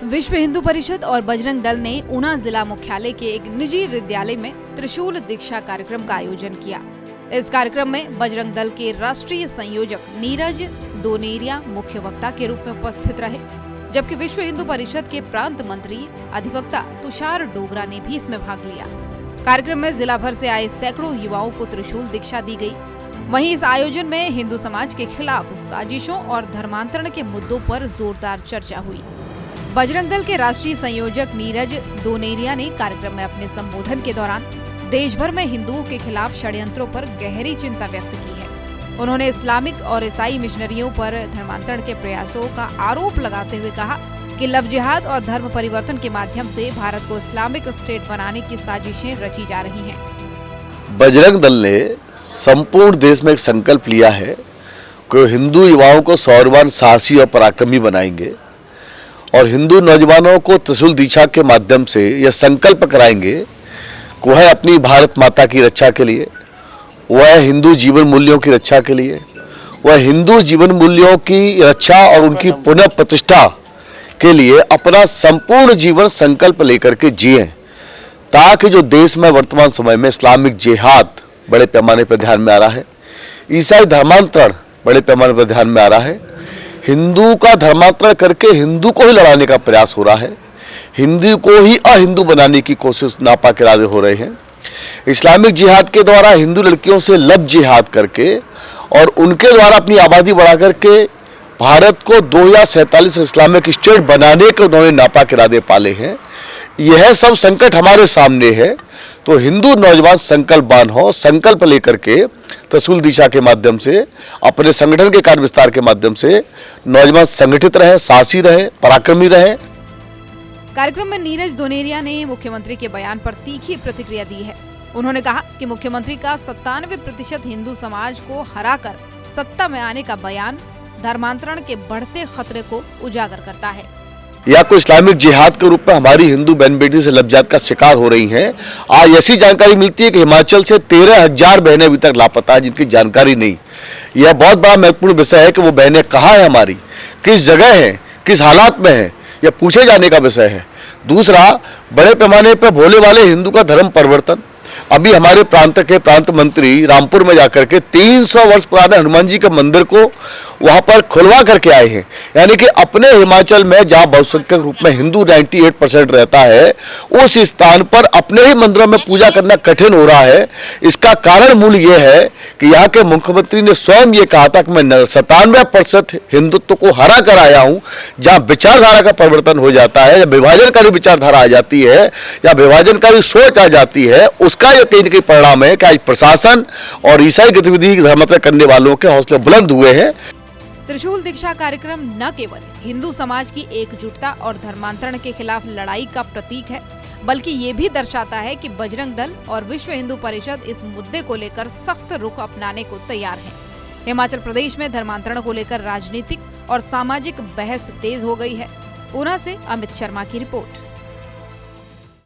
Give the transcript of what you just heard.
विश्व हिंदू परिषद और बजरंग दल ने ऊना जिला मुख्यालय के एक निजी विद्यालय में त्रिशूल दीक्षा कार्यक्रम का आयोजन किया। इस कार्यक्रम में बजरंग दल के राष्ट्रीय संयोजक नीरज दोनेरिया मुख्य वक्ता के रूप में उपस्थित रहे, जबकि विश्व हिंदू परिषद के प्रांत मंत्री अधिवक्ता तुषार डोगरा ने भी इसमें भाग लिया। कार्यक्रम में जिला भर से आए सैकड़ों युवाओं को त्रिशूल दीक्षा दी गई। वहीं इस आयोजन में हिंदू समाज के खिलाफ साजिशों और धर्मांतरण के मुद्दों पर जोरदार चर्चा हुई। बजरंग दल के राष्ट्रीय संयोजक नीरज दोनेरिया ने कार्यक्रम में अपने संबोधन के दौरान देश भर में हिंदुओं के खिलाफ षड्यंत्रों पर गहरी चिंता व्यक्त की है। उन्होंने इस्लामिक और ईसाई मिशनरियों पर धर्मांतरण के प्रयासों का आरोप लगाते हुए कहा कि लव जिहाद और धर्म परिवर्तन के माध्यम से भारत को इस्लामिक स्टेट बनाने की साजिशें रची जा रही हैं। बजरंग दल ने संपूर्ण देश में एक संकल्प लिया है कि हिंदू युवाओं को सौर्यवान, साहसी और पराक्रमी बनाएंगे और हिंदू नौजवानों को त्रिशूल दीक्षा के माध्यम से यह संकल्प कराएंगे कि वह अपनी भारत माता की रक्षा के लिए, वह हिंदू जीवन मूल्यों की रक्षा के लिए, वह हिंदू जीवन मूल्यों की रक्षा और उनकी पुनः प्रतिष्ठा के लिए अपना संपूर्ण जीवन संकल्प लेकर के जिए, ताकि जो देश में वर्तमान समय में इस्लामिक जिहाद बड़े पैमाने पर ध्यान में आ रहा है, ईसाई धर्मांतरण बड़े पैमाने पर ध्यान में आ रहा है, हिंदू का धर्मांतरण करके हिंदू को ही लड़ाने का प्रयास हो रहा है, हिंदू को ही अहिंदू बनाने की कोशिश नापाक इरादे हो रहे हैं। इस्लामिक जिहाद के द्वारा हिंदू लड़कियों से लव जिहाद करके और उनके द्वारा अपनी आबादी बढ़ा करके भारत को 2047 इस्लामिक स्टेट बनाने के उन्होंने नापाक इरादे पाले हैं। यह सब संकट हमारे सामने है, तो हिंदू नौजवान संकल्पवान हो, संकल्प लेकर के त्रिशूल दीक्षा के माध्यम से, अपने संगठन के कार्य विस्तार के माध्यम से नौजवान संगठित रहे, साहसी रहे, पराक्रमी रहे। कार्यक्रम में नीरज दोनेरिया ने मुख्यमंत्री के बयान पर तीखी प्रतिक्रिया दी है। उन्होंने कहा कि मुख्यमंत्री का 97% हिंदू समाज को हराकर सत्ता में आने का बयान धर्मांतरण के बढ़ते खतरे को उजागर करता है। या कोई इस्लामिक जिहाद के रूप में हमारी हिंदू बहन बेटी से लव जिहाद का शिकार हो रही हैं। आज ऐसी जानकारी मिलती है कि हिमाचल से 13,000 बहनें अभी तक लापता हैं, जिनकी जानकारी नहीं। यह बहुत बड़ा महत्वपूर्ण विषय है कि वो बहनें कहाँ हैं, हमारी किस जगह हैं, किस हालात में हैं, यह पूछे जाने का विषय है। दूसरा, बड़े पैमाने पर भोले वाले हिंदू का धर्म परिवर्तन। अभी हमारे प्रांत के प्रांत मंत्री रामपुर में जाकर के 300 वर्ष पुराने हनुमान जी के मंदिर को वहां पर खुलवा करके आए हैं। यानी कि अपने हिमाचल में जहां बहुसंख्यक रूप में हिंदू 98% रहता है, उस स्थान पर अपने ही मंदिरों में पूजा करना कठिन हो रहा है। इसका कारण मूल ये है कि यहाँ के मुख्यमंत्री ने स्वयं ये कहा था कि मैं 97% हिंदुत्व को हरा कर आया हूँ। जहाँ विचारधारा का परिवर्तन हो जाता है, या विभाजनकारी विचारधारा आ जाती है, या विभाजनकारी सोच आ जाती है, उसका यह कहीं न कहीं परिणाम है कि आज प्रशासन और ईसाई गतिविधि धर्मांतरण करने वालों के हौसले बुलंद हुए हैं। त्रिशूल दीक्षा कार्यक्रम न केवल हिंदू समाज की एकजुटता और धर्मांतरण के खिलाफ लड़ाई का प्रतीक है, बल्कि ये भी दर्शाता है कि बजरंग दल और विश्व हिंदू परिषद इस मुद्दे को लेकर सख्त रुख अपनाने को तैयार है। हिमाचल प्रदेश में धर्मांतरण को लेकर राजनीतिक और सामाजिक बहस तेज हो गई है। ऊना से अमित शर्मा की रिपोर्ट।